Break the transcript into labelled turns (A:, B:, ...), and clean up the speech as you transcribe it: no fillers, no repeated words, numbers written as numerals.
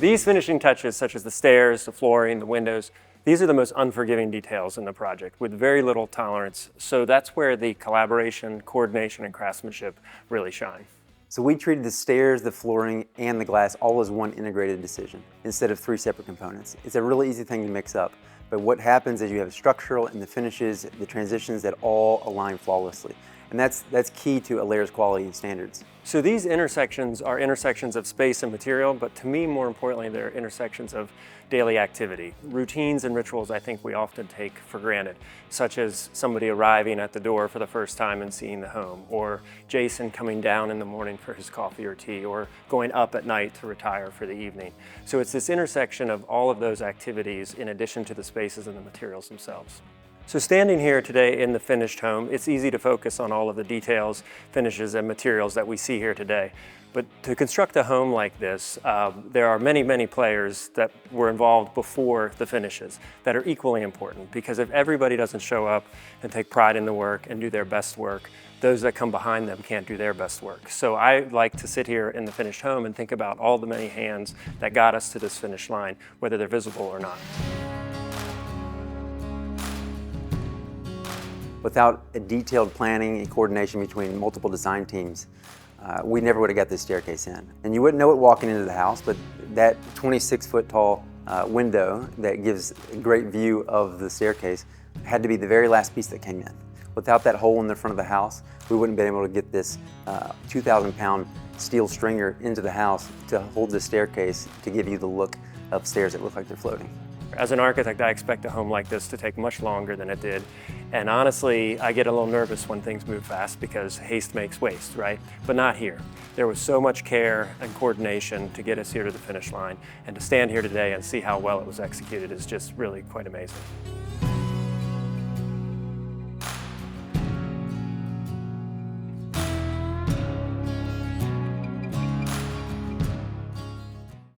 A: These finishing touches, such as the stairs, the flooring, the windows, these are the most unforgiving details in the project with very little tolerance. So that's where the collaboration, coordination, and craftsmanship really shine.
B: So we treated the stairs, the flooring, and the glass all as one integrated decision instead of 3 separate components. It's a really easy thing to mix up, but what happens is you have structural and the finishes, the transitions that all align flawlessly. And that's key to Alair's quality standards.
A: So these intersections are intersections of space and material, but to me, more importantly, they're intersections of daily activity. Routines and rituals I think we often take for granted, such as somebody arriving at the door for the first time and seeing the home, or Jason coming down in the morning for his coffee or tea, or going up at night to retire for the evening. So it's this intersection of all of those activities in addition to the spaces and the materials themselves. So standing here today in the finished home, it's easy to focus on all of the details, finishes, and materials that we see here today. But to construct a home like this, there are many, many players that were involved before the finishes that are equally important, because if everybody doesn't show up and take pride in the work and do their best work, those that come behind them can't do their best work. So I like to sit here in the finished home and think about all the many hands that got us to this finish line, whether they're visible or not.
B: Without a detailed planning and coordination between multiple design teams, we never would have got this staircase in. And you wouldn't know it walking into the house, but that 26-foot tall window that gives a great view of the staircase had to be the very last piece that came in. Without that hole in the front of the house, we wouldn't have been able to get this 2,000-pound steel stringer into the house to hold the staircase to give you the look of stairs that look like they're floating.
A: As an architect, I expect a home like this to take much longer than it did. And honestly, I get a little nervous when things move fast because haste makes waste, right? But not here. There was so much care and coordination to get us here to the finish line. And to stand here today and see how well it was executed is just really quite amazing.